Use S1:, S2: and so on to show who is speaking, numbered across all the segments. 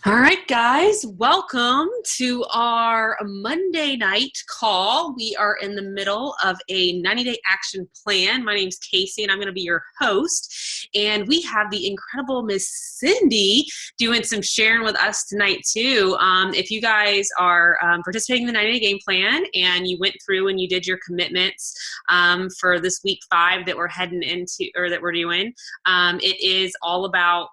S1: All right, guys, welcome to our Monday night call. We are in the middle of a 90-day action plan. My name's Casey, and I'm going to be your host. And we have the incredible Miss Cindy doing some sharing with us tonight, too. If you guys are participating in the 90-day game plan and you went through and you did your commitments for this week 5 that we're heading into, or that we're doing, it is all about,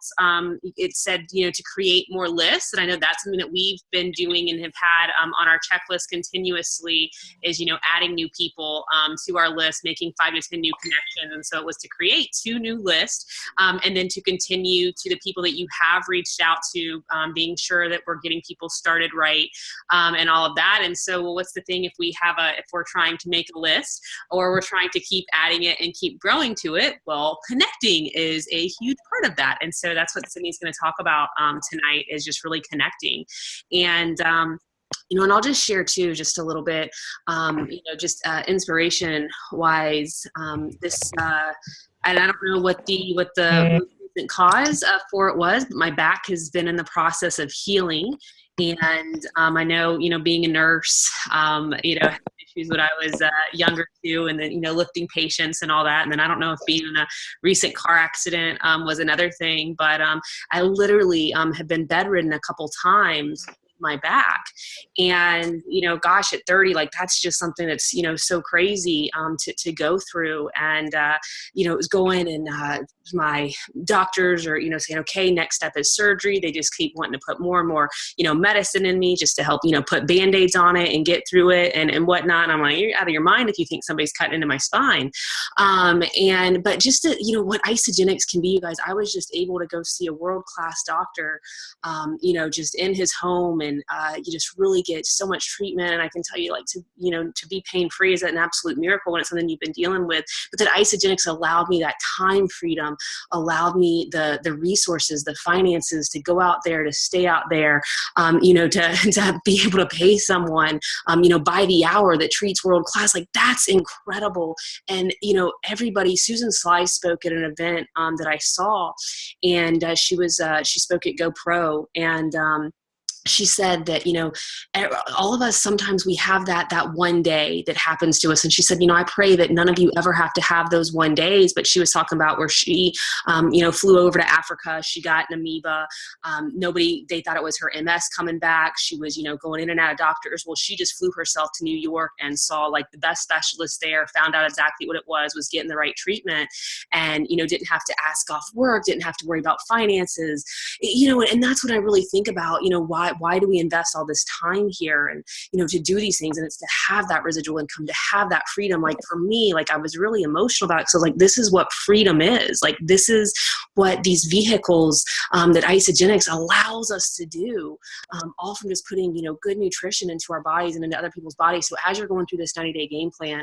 S1: it said, to create more lists. And I know that's something that we've been doing and have had on our checklist continuously is, adding new people to our list, making 5 to 10 new connections. And so it was to create 2 new lists and then to continue to the people that you have reached out to, being sure that we're getting people started right and all of that. And so what's the thing if we're trying to make a list or we're trying to keep adding it and keep growing to it? Well, connecting is a huge part of that. And so that's what Sydney's going to talk about tonight, is just really connecting. And and I'll just share too, just a little bit, inspiration wise, this, and I don't know what the recent cause for it was, but my back has been in the process of healing. And I know, being a nurse, had issues when I was younger too, and then, lifting patients and all that. And then I don't know if being in a recent car accident was another thing, but I literally have been bedridden a couple times with my back. And, gosh, at 30, like that's just something that's, so crazy to go through. And, it was going and my doctors are, saying, okay, next step is surgery. They just keep wanting to put more and more, medicine in me just to help, put Band-Aids on it and get through it and whatnot. And I'm like, you're out of your mind if you think somebody's cutting into my spine. But just to, what Isagenix can be, you guys, I was just able to go see a world-class doctor, just in his home, and you just really get so much treatment. And I can tell you, like, to be pain-free is an absolute miracle when it's something you've been dealing with. But that Isagenix allowed me that time freedom, allowed me the resources, the finances to go out there, to stay out there, to be able to pay someone, by the hour that treats world class. Like, that's incredible. And, everybody, Susan Sly spoke at an event that I saw, and she spoke at GoPro, and she said that, all of us, sometimes we have that one day that happens to us. And she said, I pray that none of you ever have to have those one days. But she was talking about where she, flew over to Africa. She got an amoeba. They thought it was her MS coming back. She was, going in and out of doctors. Well, she just flew herself to New York and saw like the best specialist there, found out exactly what it was getting the right treatment, and, didn't have to ask off work, didn't have to worry about finances, and that's what I really think about, why do we invest all this time here and, to do these things? And it's to have that residual income, to have that freedom. Like for me, like I was really emotional about it. So like, this is what freedom is. Like, this is what these vehicles that Isagenix allows us to do, all from just putting, good nutrition into our bodies and into other people's bodies. So as you're going through this 90-day game plan,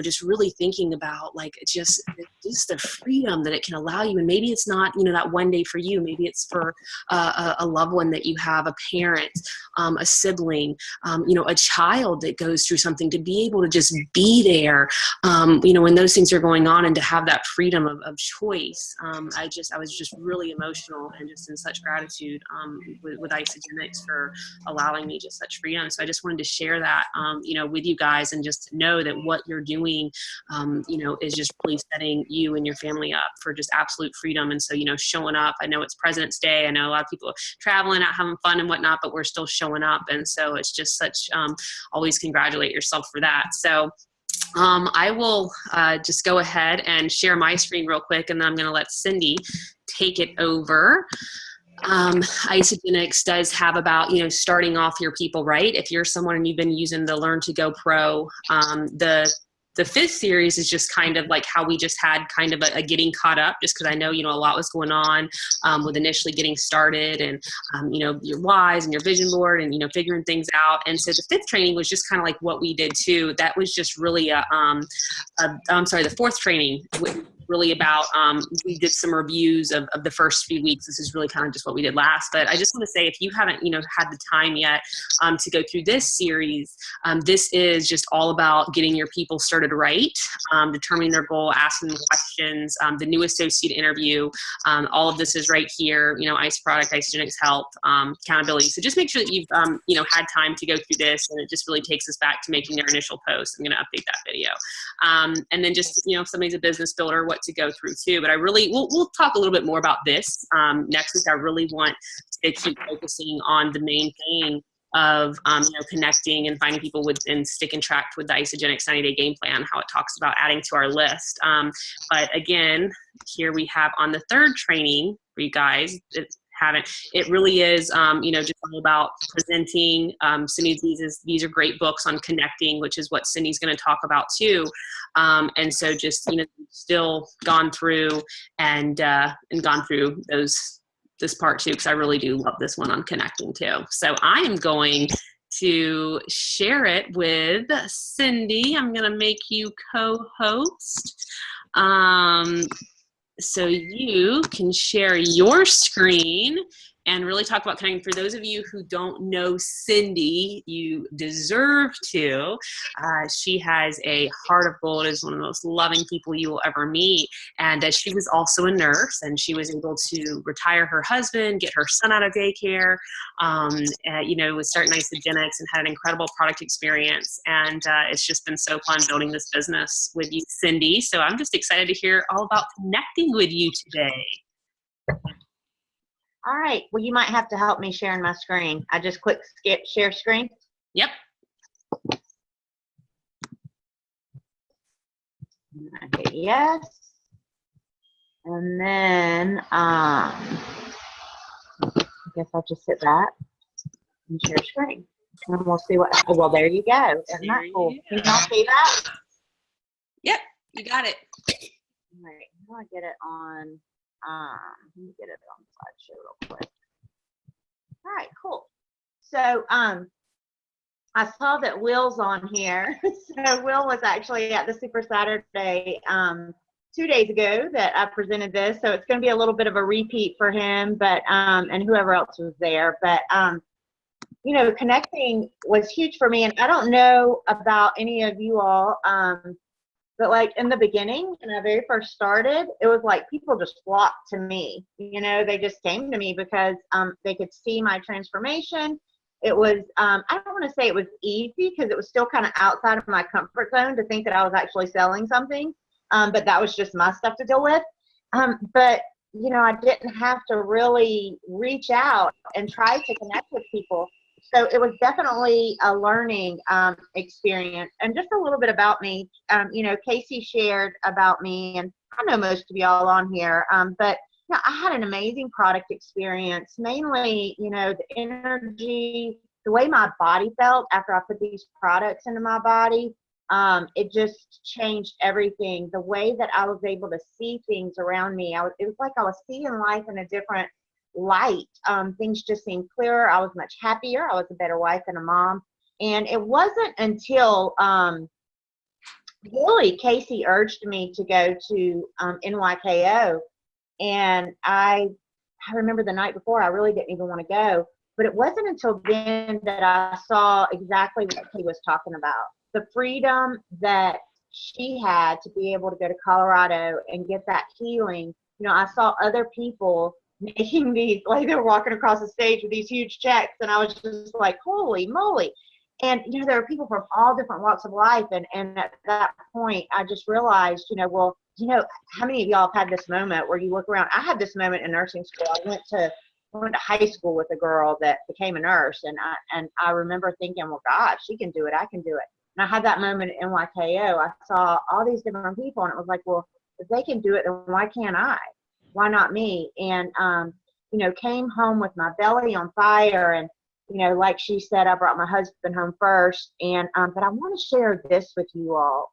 S1: just really thinking about like, just the freedom that it can allow you. And maybe it's not, that one day for you, maybe it's for a loved one that you have, a parent, a sibling, a child that goes through something, to be able to just be there, when those things are going on, and to have that freedom of choice. I was just really emotional and just in such gratitude with Isagenix for allowing me just such freedom. So I just wanted to share that, with you guys, and just to know that what you're doing, is just really setting you and your family up for just absolute freedom. And so, showing up, I know it's President's Day. I know a lot of people are traveling out, having fun and whatnot, but we're still showing up. And so it's just such, always congratulate yourself for that. So I will just go ahead and share my screen real quick, and then I'm going to let Cindy take it over. Isagenix does have about, starting off your people, right? If you're someone and you've been using the Learn to Go Pro, the 5th series is just kind of like how we just had kind of a getting caught up, just because I know, a lot was going on with initially getting started, and, your whys and your vision board, and, figuring things out. And so the 5th training was just kind of like what we did too. That was just really the 4th training really about, we did some reviews of the first few weeks. This is really kind of just what we did last, but I just want to say, if you haven't, had the time yet to go through this series, this is just all about getting your people started right, determining their goal, asking them questions, the new associate interview, all of this is right here, ICE product, Isagenix Health, accountability. So just make sure that you've, had time to go through this, and it just really takes us back to making their initial post. I'm going to update that video. And then just, if somebody's a business builder, what to go through too. But I really, we'll talk a little bit more about this next week. I really want to keep focusing on the main thing of connecting and finding people and sticking track with the Isagenix 90-day game plan, how it talks about adding to our list. But again, here we have on the third training for you guys that haven't, it really is, just all about presenting. These are great books on connecting, which is what Cindy's going to talk about too. And so just, still gone through and gone through this part too, because I really do love this one on connecting too. So I am going to share it with Cindy. I'm going to make you co-host. So you can share your screen and really talk about connecting. For those of you who don't know Cindy, you deserve to. She has a heart of gold, is one of the most loving people you will ever meet. And she was also a nurse, and she was able to retire her husband, get her son out of daycare, was starting Isagenix and had an incredible product experience. And it's just been so fun building this business with you, Cindy. So I'm just excited to hear all about connecting with you today.
S2: All right. Well, you might have to help me sharing my screen. I just click skip share screen.
S1: Yep.
S2: Okay, yes. And then I guess I'll just hit that and share screen. And we'll see what, oh, well, there you go. Isn't that cool? Can you all see that?
S1: Yep, you got it.
S2: All right, how do I get it on? Let me get it on slideshow real quick. All right, cool. So I saw that Will's on here. So Will was actually at the Super Saturday 2 days ago that I presented this. So it's going to be a little bit of a repeat for him, but and whoever else was there. But connecting was huge for me. And I don't know about any of you all. But like in the beginning, when I very first started, it was like people just flocked to me. They just came to me because they could see my transformation. It was, I don't want to say it was easy, because it was still kind of outside of my comfort zone to think that I was actually selling something. But that was just my stuff to deal with. But, I didn't have to really reach out and try to connect with people. So it was definitely a learning experience. And just a little bit about me, Casey shared about me, and I know most of y'all on here, but I had an amazing product experience, mainly, the energy, the way my body felt after I put these products into my body. It just changed everything. The way that I was able to see things around me, it was like I was seeing life in a different light. Things just seemed clearer. I was much happier. I was a better wife and a mom. And it wasn't until really Casey urged me to go to NYKO, and I remember the night before I really didn't even want to go, but it wasn't until then that I saw exactly what he was talking about. The freedom that she had to be able to go to Colorado and get that healing. I saw other people making these, like they were walking across the stage with these huge checks, and I was just like, holy moly. And there are people from all different walks of life, and at that point I just realized, how many of y'all have had this moment where you look around? I had this moment in nursing school. I went to high school with a girl that became a nurse, and I remember thinking, well, gosh, she can do it, I can do it. And I had that moment at NYKO. I saw all these different people, and it was like, well, if they can do it, then why can't I? Why not me? And, came home with my belly on fire. And, like she said, I brought my husband home first. And, but I want to share this with you all.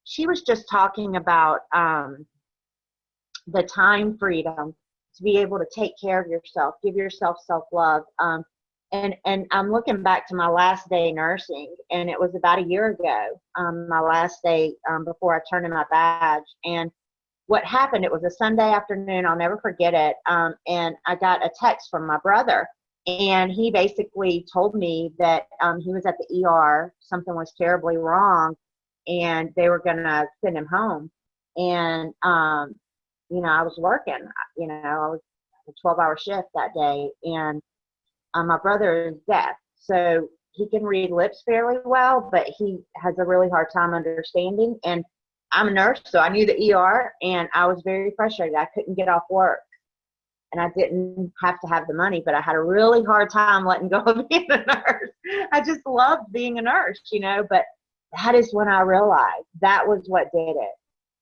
S2: She was just talking about the time freedom to be able to take care of yourself, give yourself self-love. And I'm looking back to my last day nursing, and it was about a year ago, my last day before I turned in my badge. And what happened, it was a Sunday afternoon, I'll never forget it, and I got a text from my brother, and he basically told me that he was at the ER, something was terribly wrong, and they were going to send him home. And, I was working, I was a 12-hour shift that day, and my brother is deaf, so he can read lips fairly well, but he has a really hard time understanding. And I'm a nurse, so I knew the ER, and I was very frustrated. I couldn't get off work, and I didn't have to have the money, but I had a really hard time letting go of being a nurse. I just loved being a nurse, but that is when I realized that was what did it.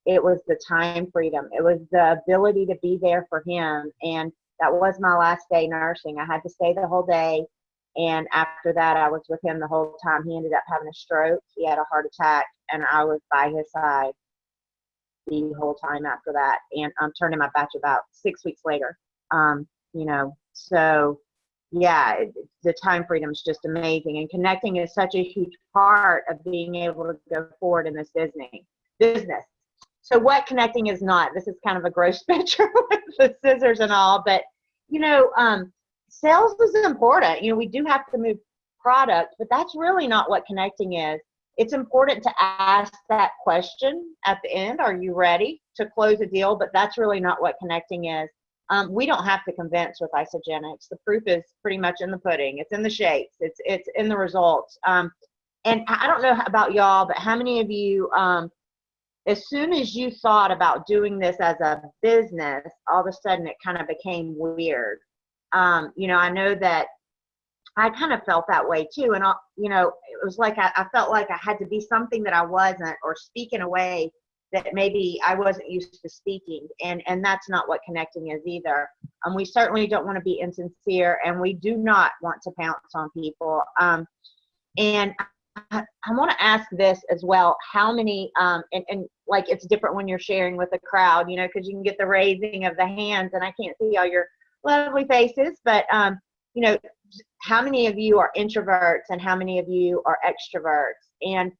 S2: It was the time freedom. It was the ability to be there for him. And that was my last day nursing. I had to stay the whole day. And after that, I was with him the whole time. He ended up having a stroke. He had a heart attack, and I was by his side the whole time after that. And I'm turning my batch about 6 weeks later. So yeah, the time freedom is just amazing. And connecting is such a huge part of being able to go forward in this business. So what connecting is not, this is kind of a gross picture with the scissors and all, but, sales is important. We do have to move product, but that's really not what connecting is. It's important to ask that question at the end. Are you ready to close a deal? But that's really not what connecting is. We don't have to convince with Isagenix. The proof is pretty much in the pudding. It's in the shapes. It's in the results. And I don't know about y'all, but how many of you, as soon as you thought about doing this as a business, all of a sudden it kind of became weird. I know that I kind of felt that way too. And, it was like I felt like I had to be something that I wasn't, or speak in a way that maybe I wasn't used to speaking. And that's not what connecting is either. We certainly don't want to be insincere, and we do not want to pounce on people. And I want to ask this as well. How many, and like it's different when you're sharing with a crowd, because you can get the raising of the hands, and I can't see all your lovely faces, but, how many of you are introverts and how many of you are extroverts? And,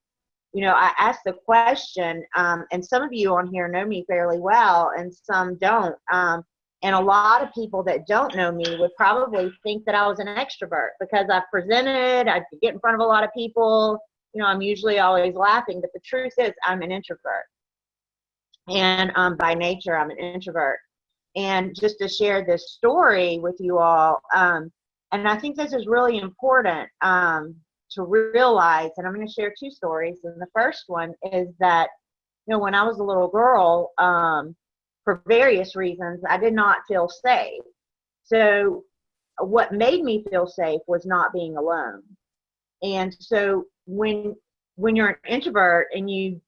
S2: I asked the question, and some of you on here know me fairly well and some don't. And a lot of people that don't know me would probably think that I was an extrovert because I've presented, I get in front of a lot of people, I'm usually always laughing, but the truth is I'm an introvert. And by nature, I'm an introvert. And just to share this story with you all, and I think this is really important to realize, and I'm going to share two stories. And the first one is that, when I was a little girl, for various reasons, I did not feel safe. So what made me feel safe was not being alone. And so when you're an introvert and you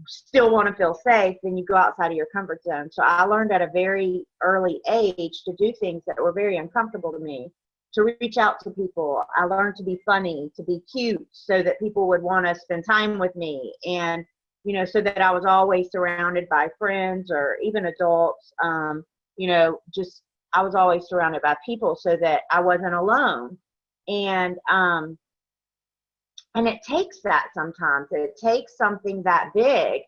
S2: still want to feel safe, then you go outside of your comfort zone. So I learned at a very early age to do things that were very uncomfortable to me, to reach out to people. I learned to be funny, to be cute, so that people would want to spend time with me. And, so that I was always surrounded by friends or even adults, I was always surrounded by people so that I wasn't alone. And it takes that sometimes. It takes something that big.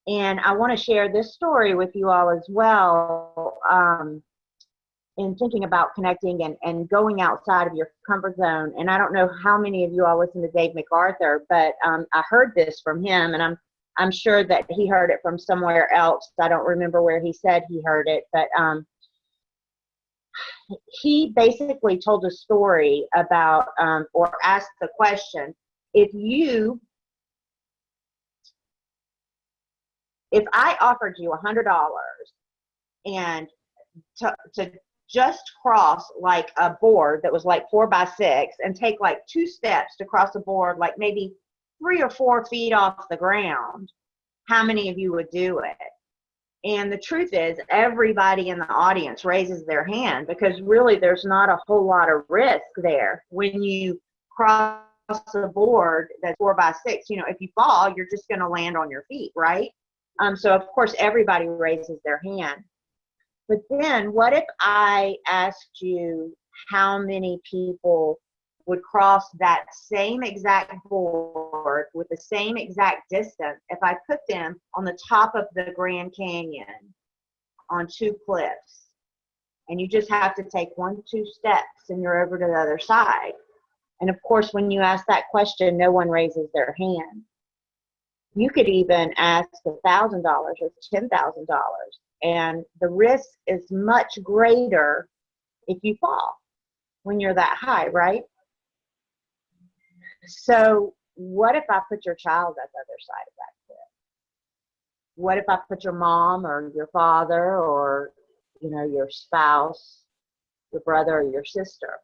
S2: And I want to share this story with you all as well, in thinking about connecting and going outside of your comfort zone. And I don't know how many of you all listen to Dave MacArthur, but I heard this from him, and I'm sure that he heard it from somewhere else. I don't remember where he said he heard it, but he basically told a story about, or asked the question, if I offered you $100 and to just cross like a board that was like 4x6 and take like 2 steps to cross a board, like maybe 3 or 4 feet off the ground, how many of you would do it? And the truth is, everybody in the audience raises their hand, because really there's not a whole lot of risk there. When you cross a board that's 4x6, if you fall, you're just going to land on your feet, right? So of course everybody raises their hand. But then what if I asked you how many people would cross that same exact board with the same exact distance if I put them on the top of the Grand Canyon on 2 cliffs. And you just have to take 1, 2 steps and you're over to the other side. And of course, when you ask that question, no one raises their hand. You could even ask $1,000 or $10,000. And the risk is much greater if you fall when you're that high, right? So what if I put your child at the other side of that cliff? What if I put your mom or your father or, you know, your spouse, your brother or your sister?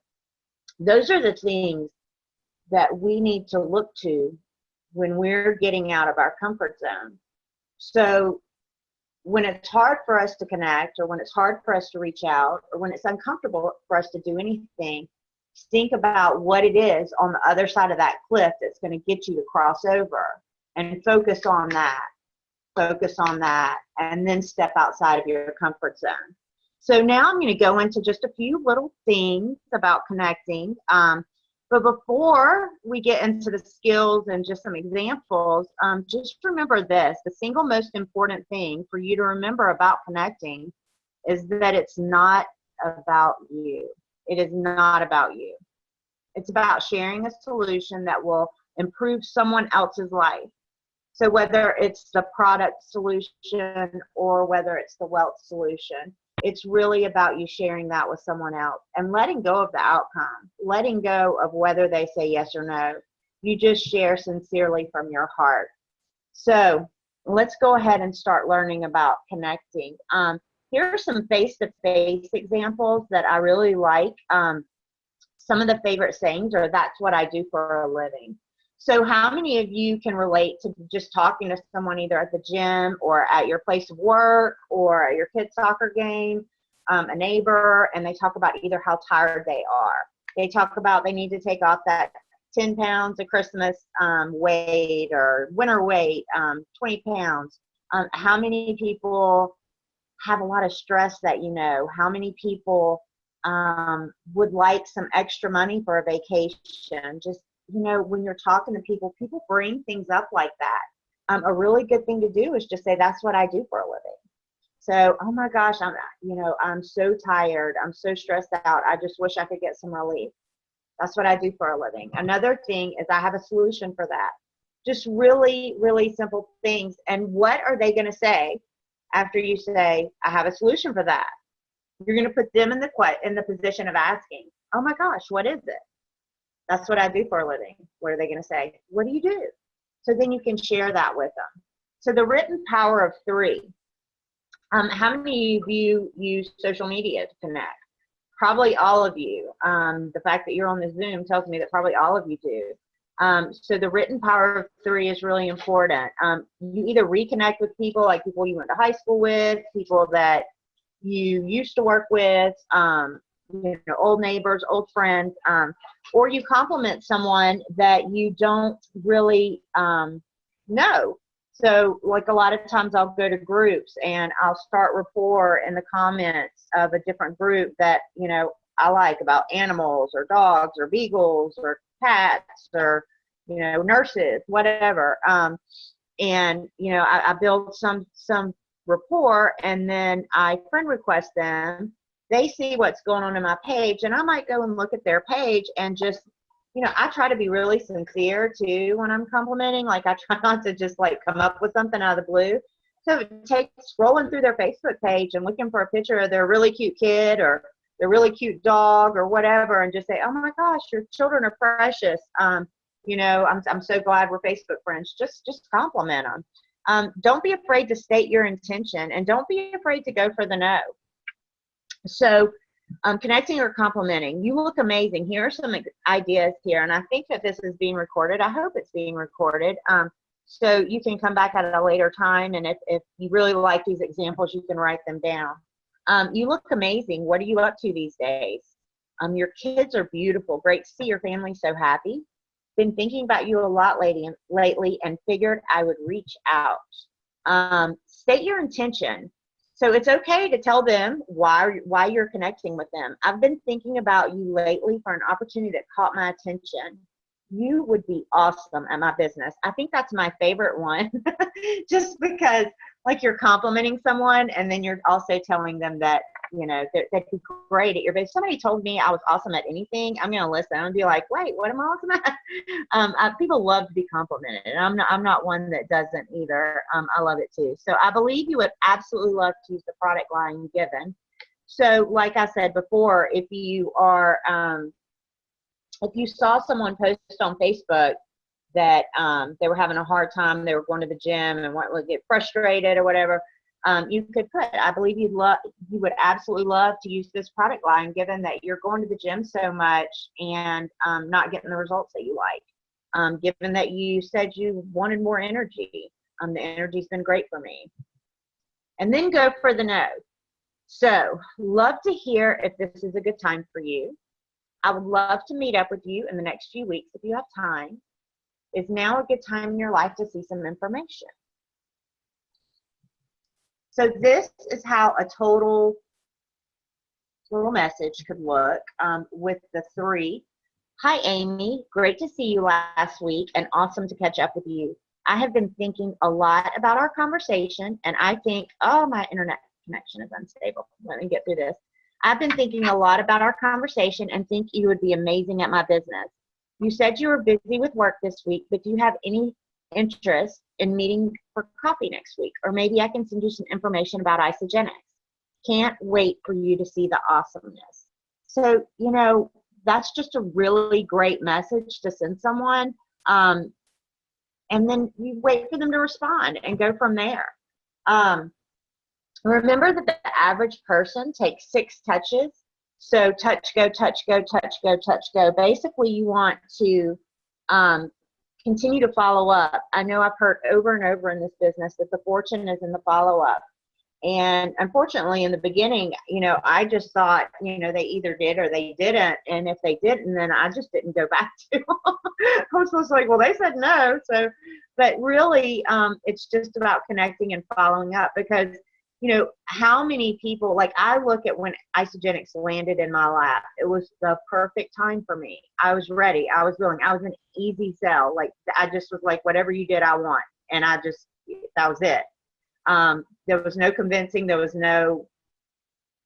S2: Those are the things that we need to look to when we're getting out of our comfort zone. So when it's hard for us to connect, or when it's hard for us to reach out, or when it's uncomfortable for us to do anything, think about what it is on the other side of that cliff that's going to get you to cross over, and focus on that. Focus on that, and then step outside of your comfort zone. So now I'm going to go into just a few little things about connecting. But before we get into the skills and just some examples, just remember this: the single most important thing for you to remember about connecting is that it's not about you. It is not about you. It's about sharing a solution that will improve someone else's life. So whether it's the product solution or whether it's the wealth solution, it's really about you sharing that with someone else and letting go of the outcome, letting go of whether they say yes or no. You just share sincerely from your heart. So let's go ahead and start learning about connecting. Here are some face-to-face examples that I really like. Some of the favorite sayings are, "That's what I do for a living." So how many of you can relate to just talking to someone either at the gym or at your place of work or at your kid's soccer game, a neighbor, and they talk about either how tired they are. They talk about they need to take off that 10 pounds of Christmas weight or winter weight, 20 pounds. How many people have a lot of stress that you know? How many people would like some extra money for a vacation? Just, you know, when you're talking to people, people bring things up like that. A really good thing to do is just say, "That's what I do for a living." So, "Oh my gosh, I'm so tired. I'm so stressed out. I just wish I could get some relief. That's what I do for a living." Another thing is, "I have a solution for that." Just really, really simple things. And what are they going to say after you say, "I have a solution for that"? You're going to put them in the position of asking, "Oh my gosh, what is it?" "That's what I do for a living." What are they going to say? "What do you do?" So then you can share that with them. So the written power of 3. How many of you use social media to connect? Probably all of you. The fact that you're on the Zoom tells me that probably all of you do. So the written power of 3 is really important. You either reconnect with people, like people you went to high school with, people that you used to work with, old neighbors, old friends, or you compliment someone that you don't really know. So like a lot of times I'll go to groups and I'll start rapport in the comments of a different group that, you know, I like, about animals or dogs or beagles or cats or, you know, nurses, whatever. And, you know, I build some rapport, and then I friend request them. They see what's going on in my page, and I might go and look at their page and just, you know, I try to be really sincere too when I'm complimenting. Like, I try not to just like come up with something out of the blue. So it takes scrolling through their Facebook page and looking for a picture of their really cute kid or their really cute dog or whatever, and just say, "Oh my gosh, your children are precious. You know, I'm so glad we're Facebook friends." Just compliment them. Don't be afraid to state your intention, and don't be afraid to go for the no. So connecting or complimenting. "You look amazing." Here are some ideas here, and I think that this is being recorded. I hope it's being recorded. So you can come back at a later time, and if you really like these examples, you can write them down. "You look amazing. What are you up to these days?" "Your kids are beautiful. Great to see your family so happy. Been thinking about you a lot lately and figured I would reach out." State your intention. So it's okay to tell them why you're connecting with them. I've been thinking about you lately for an opportunity that caught my attention. You would be awesome at my business. I think that's my favorite one, just because like you're complimenting someone and then you're also telling them that, you know, they'd be great at your business. Somebody told me I was awesome at anything. I'm going to listen and be like, wait, what am I awesome at? People love to be complimented, and I'm not one that doesn't either. I love it too. So I believe you would absolutely love to use the product line given. So like I said before, if you saw someone post on Facebook that they were having a hard time, they were going to the gym and would get frustrated or whatever, you could put, I believe you would absolutely love to use this product line given that you're going to the gym so much and not getting the results that you like. Given that you said you wanted more energy, the energy's been great for me. And then go for the no. So love to hear if this is a good time for you. I would love to meet up with you in the next few weeks if you have time. Is now a good time in your life to see some information? So this is how a total little message could look with the 3. Hi, Amy. Great to see you last week and awesome to catch up with you. I have been thinking a lot about our conversation, and I think, oh, my internet connection is unstable. Let me get through this. I've been thinking a lot about our conversation and think you would be amazing at my business. You said you were busy with work this week, but do you have any interest in meeting for coffee next week? Or maybe I can send you some information about Isagenix. Can't wait for you to see the awesomeness. So, you know, that's just a really great message to send someone. And then you wait for them to respond and go from there. Remember that the average person takes 6 touches. So touch, go, touch, go, touch, go, touch, go. Basically, you want to continue to follow up. I know I've heard over and over in this business that the fortune is in the follow-up. And unfortunately, in the beginning, you know, I just thought, you know, they either did or they didn't. And if they didn't, then I just didn't go back to them. I was just like, well, they said no. So, but really, it's just about connecting and following up because, you know, how many people, like I look at when Isagenix landed in my lap, it was the perfect time for me. I was ready. I was willing. I was an easy sell. Like I just was like, whatever you did, I want. And that was it. There was no convincing. There was no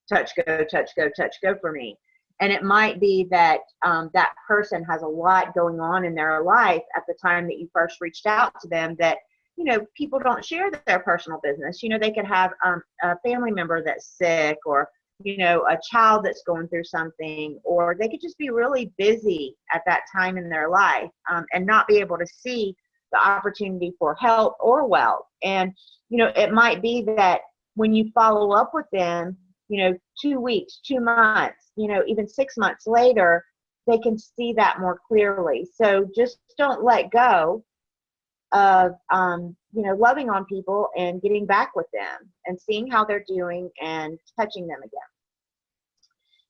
S2: touch, go, touch, go, touch, go for me. And it might be that that person has a lot going on in their life at the time that you first reached out to them that, you know, people don't share their personal business. You know, they could have a family member that's sick or, you know, a child that's going through something, or they could just be really busy at that time in their life and not be able to see the opportunity for help or wealth. And, you know, it might be that when you follow up with them, you know, 2 weeks, 2 months, you know, even 6 months later, they can see that more clearly. So just don't let go of, you know, loving on people and getting back with them and seeing how they're doing and touching them again.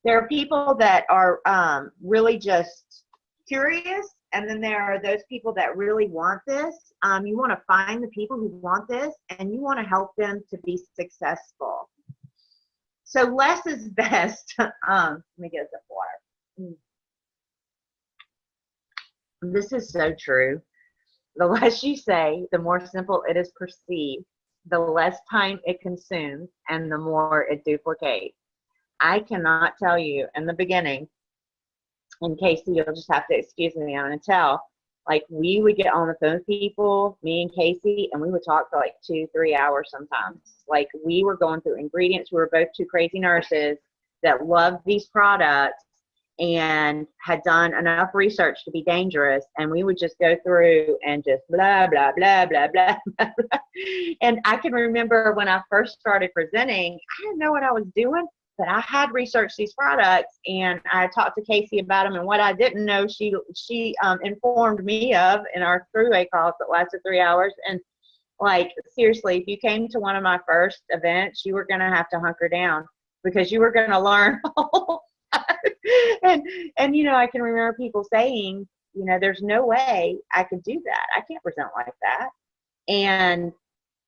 S2: There are people that are really just curious, and then there are those people that really want this. You want to find the people who want this, and you want to help them to be successful. So less is best. Let me get a sip of water. This is so true. The less you say, the more simple it is perceived, the less time it consumes, and the more it duplicates. I cannot tell you in the beginning, and Casey, you'll just have to excuse me, I'm going to tell, like we would get on the phone with people, me and Casey, and we would talk for like 2-3 hours sometimes. Like we were going through ingredients. We were both 2 crazy nurses that loved these products and had done enough research to be dangerous, and we would just go through and just blah, blah, blah, blah, blah, blah, blah. And I can remember when I first started presenting, I didn't know what I was doing, but I had researched these products, and I talked to Casey about them, and what I didn't know, she informed me of in our three-way calls that lasted 3 hours. And like, seriously, if you came to one of my first events, you were going to have to hunker down because you were going to learn a whole and you know, I can remember people saying, you know, there's no way I could do that. I can't present like that. And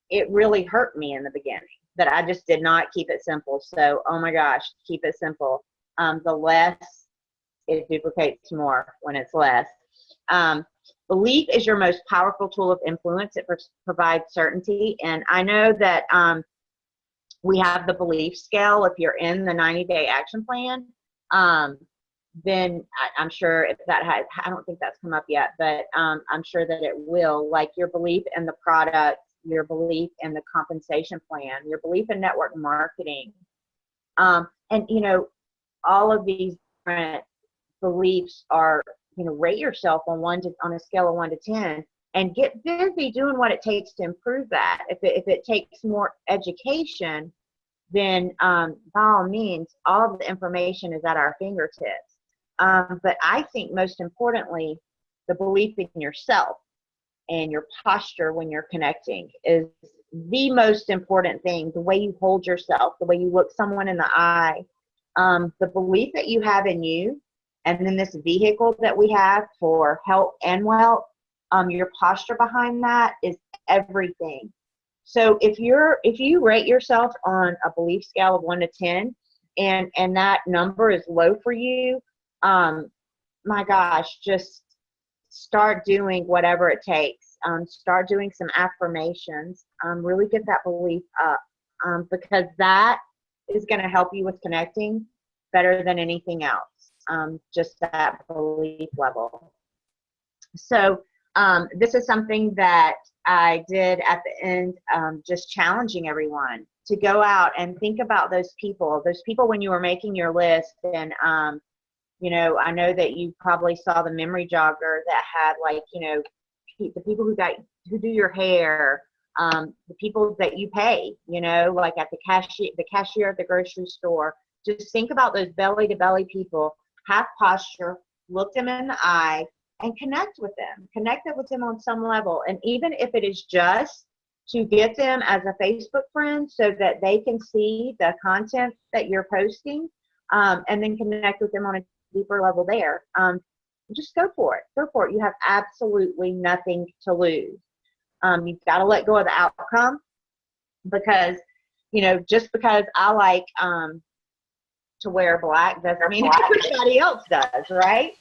S2: it really hurt me in the beginning that I just did not keep it simple. So, oh my gosh, keep it simple. The less, it duplicates more when it's less. Belief is your most powerful tool of influence. It provides certainty. And I know that we have the belief scale. If you're in the 90-day action plan, then I'm sure if that has, I don't think that's come up yet, but I'm sure that it will, like your belief in the product, your belief in the compensation plan, your belief in network marketing. And, you know, all of these different beliefs are, you know, rate yourself on a scale of 1 to 10 and get busy doing what it takes to improve that. If it takes more education, then by all means, all of the information is at our fingertips. But I think most importantly, the belief in yourself and your posture when you're connecting is the most important thing. The way you hold yourself, the way you look someone in the eye, the belief that you have in you, and then this vehicle that we have for health and wealth, your posture behind that is everything. So if you rate yourself on a belief scale of 1 to 10, and that number is low for you, my gosh, just start doing whatever it takes. Start doing some affirmations. Really get that belief up, because that is going to help you with connecting better than anything else. Just that belief level. So this is something that I did at the end, just challenging everyone to go out and think about those people when you were making your list. And, you know, I know that you probably saw the memory jogger that had, like, you know, the people who do your hair, the people that you pay, you know, like at the cashier at the grocery store. Just think about those belly to belly people, have posture, look them in the eye, and connect with them on some level. And even if it is just to get them as a Facebook friend so that they can see the content that you're posting, and then connect with them on a deeper level there. Just go for it. You have absolutely nothing to lose. You've got to let go of the outcome, because, you know, just because I like to wear black doesn't mean everybody else does, right?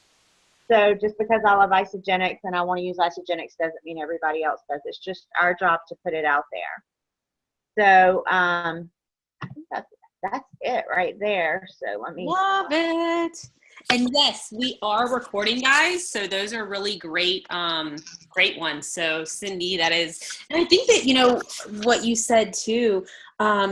S2: So just because I love Isagenix and I want to use Isagenix doesn't mean everybody else does. It's just our job to put it out there. So I think that's it right there. So let me
S1: love it. And yes, we are recording, guys. So those are really great, great ones. So Cindy, that is, and I think that, you know, what you said too,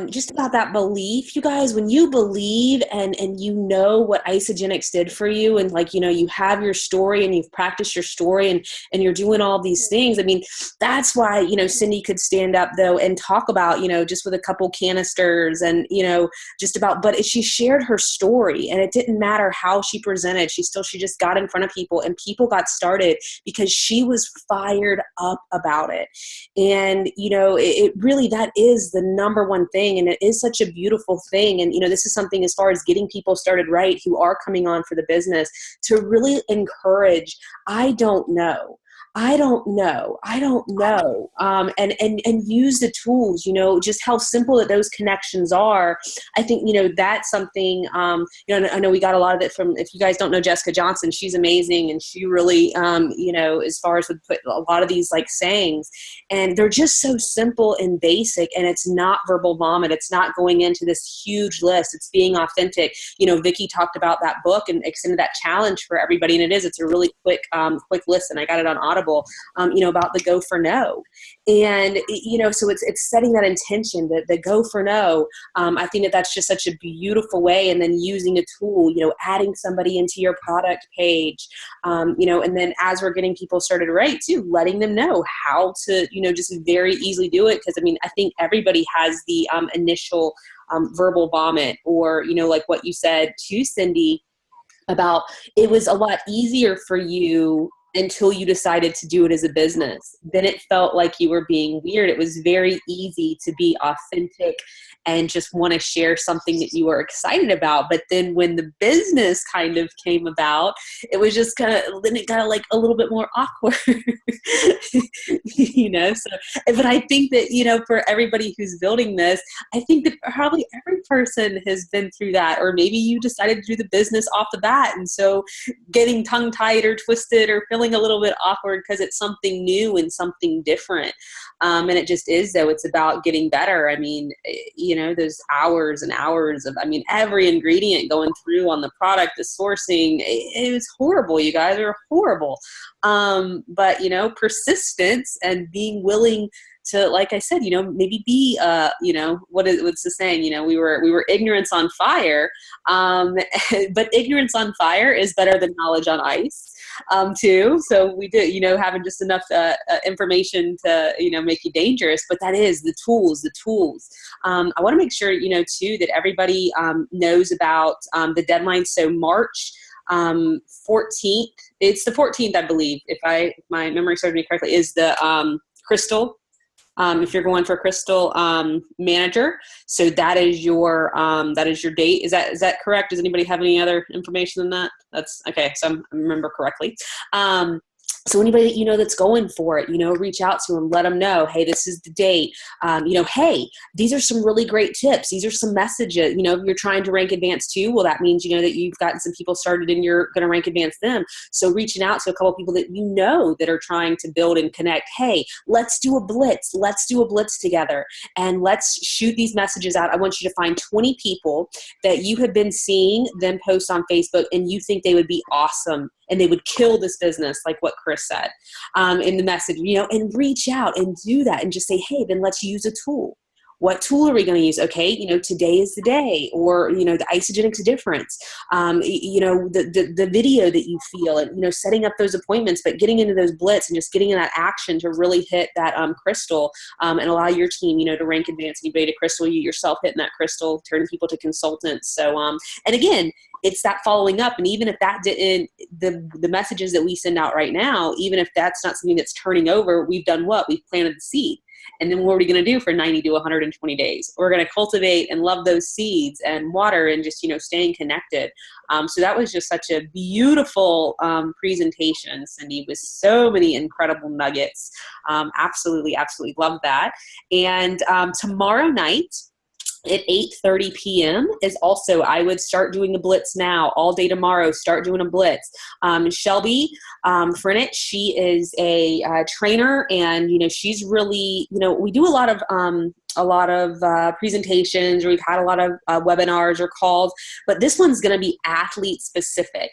S1: just about that belief, you guys, when you believe and you know what Isagenix did for you, and, like, you know, you have your story and you've practiced your story and you're doing all these things. I mean, that's why, you know, Cindy could stand up though and talk about, you know, just with a couple canisters and, you know, just about, but she shared her story, and it didn't matter how she presented. She just got in front of people, and people got started because she was fired up about it. And, you know, it really, that is the number one thing, and it is such a beautiful thing. And, you know, this is something, as far as getting people started right who are coming on for the business, to really encourage, I don't know, and use the tools, you know, just how simple that those connections are. I think, you know, that's something, you know, I know we got a lot of it from, if you guys don't know Jessica Johnson, she's amazing. And she really, you know, as far as would put a lot of these like sayings, and they're just so simple and basic, and it's not verbal vomit. It's not going into this huge list. It's being authentic. You know, Vicki talked about that book and extended that challenge for everybody. And it's a really quick listen. I got it on Audible. You know, about the go for no. And, you know, so it's setting that intention, the go for no. I think that's just such a beautiful way. And then using a tool, you know, adding somebody into your product page, you know, and then as we're getting people started right too, letting them know how to, you know, just very easily do it. Because, I mean, I think everybody has the initial verbal vomit, or, you know, like what you said to Cindy about, it was a lot easier for you until you decided to do it as a business. Then it felt like you were being weird. It was very easy to be authentic and just want to share something that you were excited about. But then when the business kind of came about, it was just kind of, then it got like a little bit more awkward, you know? So, but I think that, you know, for everybody who's building this, I think that probably every person has been through that, or maybe you decided to do the business off the bat. And so getting tongue tied or twisted or feeling a little bit awkward because it's something new and something different. And it just is, though. It's about getting better. I mean, you know, there's hours and hours of, I mean, every ingredient going through on the product, the sourcing, it was horrible. You guys are horrible. But, you know, persistence and being willing to, like I said, you know, maybe be, you know, what's the saying? You know, we were ignorance on fire, but ignorance on fire is better than knowledge on ice, too. So we did, you know, having just enough information to, you know, make you dangerous, but that is the tools. I want to make sure, you know, too, that everybody knows about the deadline. So March 14th, it's the 14th, I believe, if my memory serves me correctly, is the crystal. If you're going for a crystal manager, so that is your date. Is that correct? Does anybody have any other information than that? That's okay. So I remember correctly. So anybody that you know that's going for it, you know, reach out to them, let them know, hey, this is the date. You know, hey, these are some really great tips. These are some messages. You know, if you're trying to rank advanced too, well, that means, you know, that you've gotten some people started and you're going to rank advanced them. So reaching out to a couple of people that you know that are trying to build and connect. Hey, let's do a blitz. Let's do a blitz together and let's shoot these messages out. I want you to find 20 people that you have been seeing them post on Facebook and you think they would be awesome and they would kill this business, like what Chris said in the message, you know, and reach out and do that and just say, hey, then let's use a tool. What tool are we going to use? Okay, you know, today is the day, or, you know, the Isagenix difference, you know, the video that you feel, and, you know, setting up those appointments, but getting into those blitz and just getting in that action to really hit that crystal and allow your team, you know, to rank advance and beta crystal, you yourself hitting that crystal, turning people to consultants. So, and again, it's that following up. And even if that didn't, the messages that we send out right now, even if that's not something that's turning over, we've done what? We've planted the seed. And then what are we going to do for 90 to 120 days? We're going to cultivate and love those seeds and water and just, you know, staying connected. So that was just such a beautiful presentation, Cindy, with so many incredible nuggets. Absolutely love that. And tomorrow night, at 8:30 p.m. is also, I would start doing a blitz now, all day tomorrow, start doing a blitz. Shelby Frinnett, she is a trainer, and, you know, she's really, you know, we do a lot of presentations, or we've had a lot of webinars or calls, but this one's going to be athlete specific.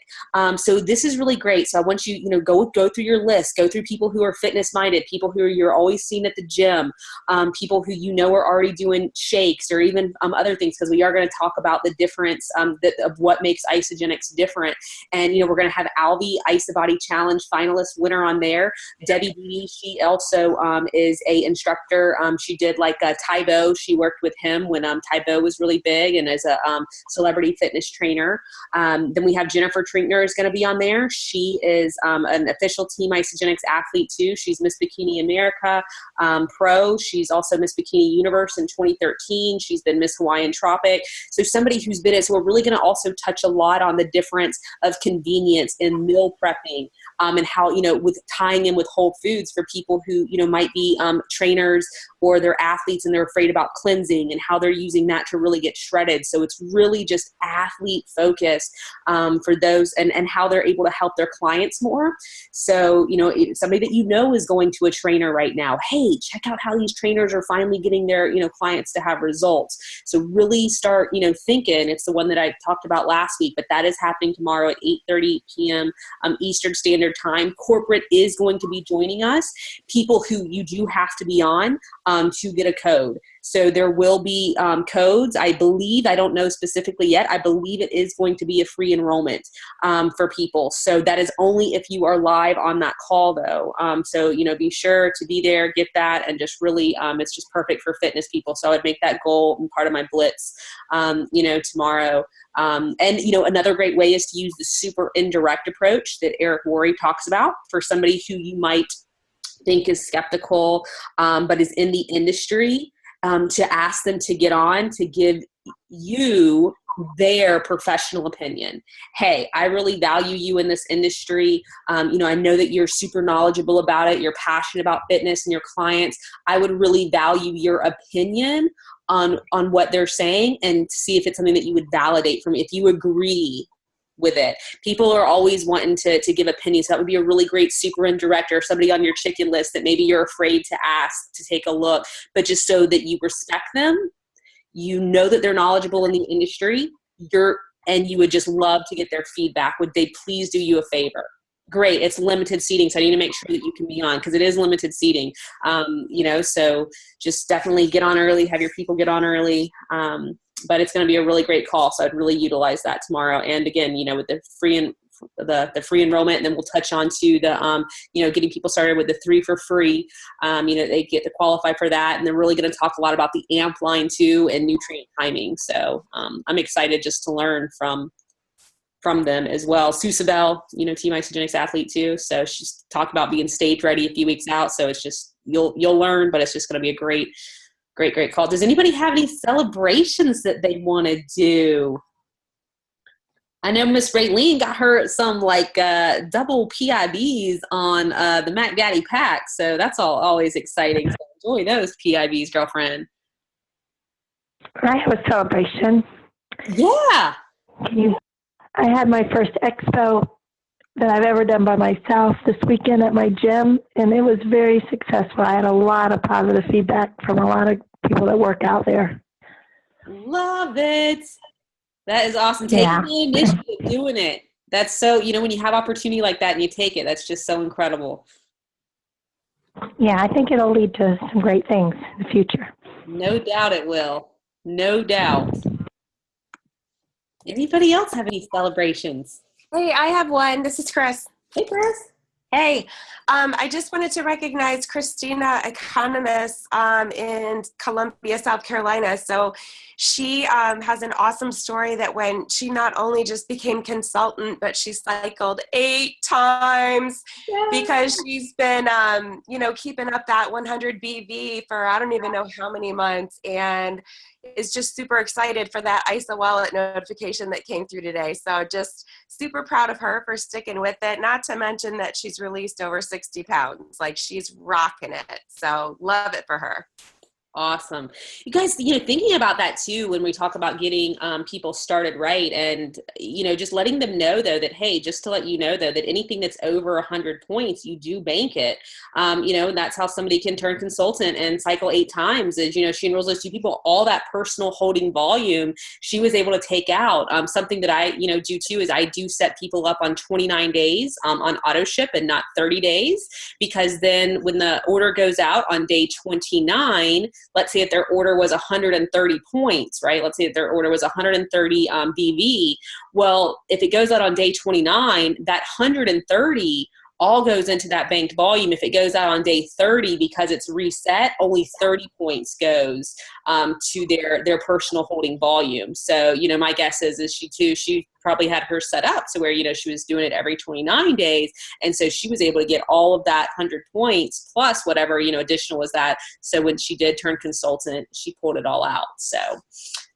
S1: So this is really great. So I want you, you know, go through your list, go through people who are fitness minded, people who you're always seeing at the gym, people who, you know, are already doing shakes or even other things, because we are going to talk about the difference of what makes Isagenix different. And, you know, we're going to have Alvi IsaBody Challenge finalist winner on there. Debbie Beatty, she also is a instructor. She did like a Tybo. She worked with him when Tybo was really big and as a celebrity fitness trainer. Then we have Jennifer Trinkner is going to be on there. She is an official Team Isagenix athlete too. She's Miss Bikini America Pro. She's also Miss Bikini Universe in 2013. She's been Miss Hawaiian Tropic. So somebody who's been so we're really going to also touch a lot on the difference of convenience in meal prepping and how, you know, with tying in with whole foods for people who, you know, might be trainers or they're athletes and they're afraid about cleansing and how they're using that to really get shredded. So it's really just athlete focused for those and how they're able to help their clients more. So, you know, somebody that you know is going to a trainer right now, hey, check out how these trainers are finally getting their, you know, clients to have results. So really start, you know, thinking. It's the one that I talked about last week, but that is happening tomorrow at 8:30 p.m. Eastern Standard Time. Corporate is going to be joining us. People who you do have to be on to get a code. So there will be codes. I believe, I don't know specifically yet, I believe it is going to be a free enrollment for people. So that is only if you are live on that call though. So, you know, be sure to be there, get that, and just really, it's just perfect for fitness people. So I would make that goal and part of my blitz, you know, tomorrow. And, you know, another great way is to use the super indirect approach that Eric Worre talks about for somebody who you might think is skeptical, but is in the industry, to ask them to get on, to give you their professional opinion. Hey, I really value you in this industry. You know, I know that you're super knowledgeable about it. You're passionate about fitness and your clients. I would really value your opinion on what they're saying, and see if it's something that you would validate from me, if you agree with it. People are always wanting to give opinions. That would be a really great super indirect, or somebody on your chicken list that maybe you're afraid to ask to take a look, but just so that you respect them, you know that they're knowledgeable in the industry, and you would just love to get their feedback. Would they please do you a favor? Great. It's limited seating, so I need to make sure that you can be on, because it is limited seating. You know, so just definitely get on early, have your people get on early. But it's going to be a really great call, so I'd really utilize that tomorrow. And again, you know, with the free enrollment, and then we'll touch on to the you know, getting people started with the 3 for free. You know, they get to qualify for that, and they're really going to talk a lot about the AMP line too, and nutrient timing. So I'm excited just to learn from them as well. Susabel, you know, Team Isagenix athlete too, so she's talked about being stage ready a few weeks out. So it's just, you'll learn, but it's just going to be a great call. Does anybody have any celebrations that they want to do? I know Miss Raylene got her some like double PIBs on the Mac Daddy pack, so that's always exciting. So enjoy those PIBs, girlfriend.
S3: I have a celebration.
S1: Yeah.
S3: I had my first expo that I've ever done by myself this weekend at my gym, and it was very successful. I had a lot of positive feedback from a lot of people that work out there.
S1: Love it. That is awesome. Taking the initiative, doing it. That's so, you know, when you have opportunity like that and you take it, that's just so incredible.
S3: Yeah, I think it'll lead to some great things in the future.
S1: No doubt it will. No doubt. Anybody else have any celebrations?
S4: Hey, I have one. This is Chris.
S1: Hey, Chris.
S4: Hey, I just wanted to recognize Christina Economist in Columbia, South Carolina. So she has an awesome story that when she not only just became consultant, but she cycled 8 times. Yay. Because she's been, you know, keeping up that 100 BV for I don't even know how many months, and is just super excited for that ISA wallet notification that came through today. So just super proud of her for sticking with it. Not to mention that she's released over 60 pounds. Like, she's rocking it. So love it for her.
S1: Awesome. You guys, you know, thinking about that too, when we talk about getting people started right, and, you know, just letting them know though that, hey, just to let you know though, that anything that's over 100 points, you do bank it. You know, and that's how somebody can turn consultant and cycle 8 times is, you know, she enrolls those 2 people, all that personal holding volume she was able to take out. Something that I, you know, do too is I do set people up on 29 days on auto ship and not 30 days, because then when the order goes out on day 29, let's say if their order was 130 points, right? Let's say if their order was 130 BV. Well, if it goes out on day 29, that 130 all goes into that banked volume. If it goes out on day 30, because it's reset, only 30 points goes to their personal holding volume. So, you know, my guess is she probably had her set up so where, you know, she was doing it every 29 days. And so she was able to get all of that 100 points plus whatever, you know, additional was that. So when she did turn consultant, she pulled it all out. So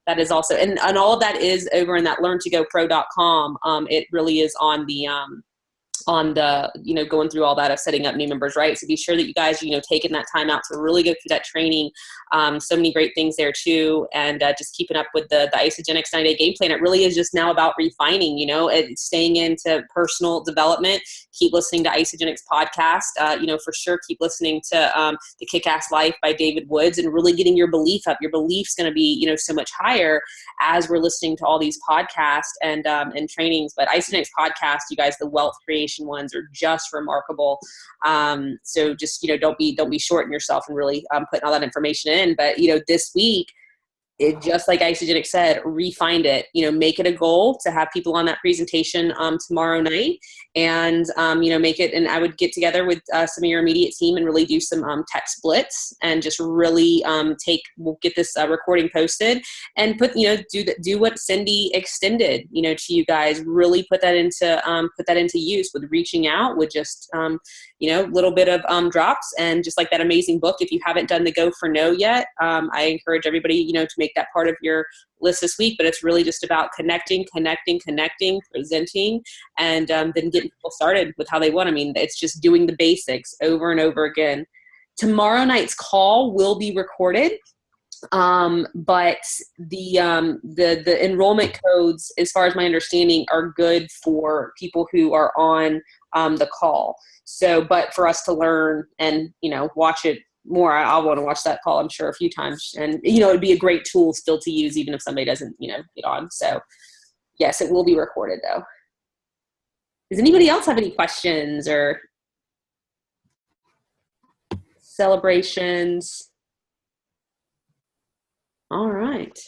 S1: that is also, and all of that is over in that learntogopro.com. It really is on the, you know, going through all that of setting up new members, right? So be sure that you guys, you know, taking that time out to really go through that training. So many great things there too. And just keeping up with the Isagenix 90-day game plan. It really is just now about refining, you know, and staying into personal development. Keep listening to Isagenix podcast. You know, for sure, keep listening to The Kick-Ass Life by David Woods, and really getting your belief up. Your belief's going to be, you know, so much higher as we're listening to all these podcasts and trainings. But Isagenix podcast, you guys, the wealth creation presentation ones are just remarkable. So just, don't be shorting yourself and really putting all that information in. But, this week, it, just like Isagenix said, refine it, make it a goal to have people on that presentation tomorrow night, and, make it, and I would get together with some of your immediate team and really do some tech splits, and just really we'll get this recording posted, and do what Cindy extended, to you guys, really put that into use with reaching out with just, little bit of drops, and just like that amazing book. If you haven't done the Go for No yet, I encourage everybody, to make that part of your list this week. But it's really just about connecting, presenting, and then getting people started with how they want. I mean, it's just doing the basics over and over again. Tomorrow night's call will be recorded. But the enrollment codes, as far as my understanding, are good for people who are on the call. So, but for us to learn and, watch it more, I'll want to watch that call, I'm sure, a few times. And, it'd be a great tool still to use, even if somebody doesn't, get on. So yes, it will be recorded though. Does anybody else have any questions or celebrations? All right.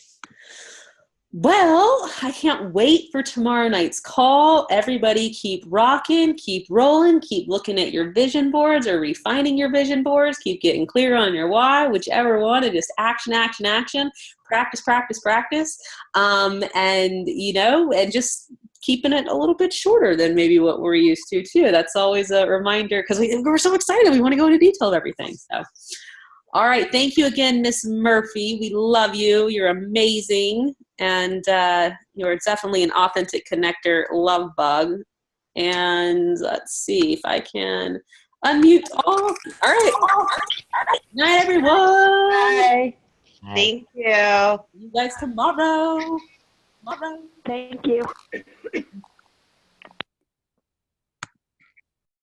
S1: Well, I can't wait for tomorrow night's call. Everybody keep rocking, keep rolling, keep looking at your vision boards or refining your vision boards, keep getting clear on your why, whichever one, and just action, practice. And just keeping it a little bit shorter than maybe what we're used to too. That's always a reminder, because we're so excited. We want to go into detail of everything. So. All right. Thank you again, Miss Murphy. We love you. You're amazing. And you're definitely an authentic connector love bug. And let's see if I can unmute all. All right. Good night, everyone.
S2: Bye.
S5: Thank you.
S1: See you guys tomorrow.
S3: Thank you.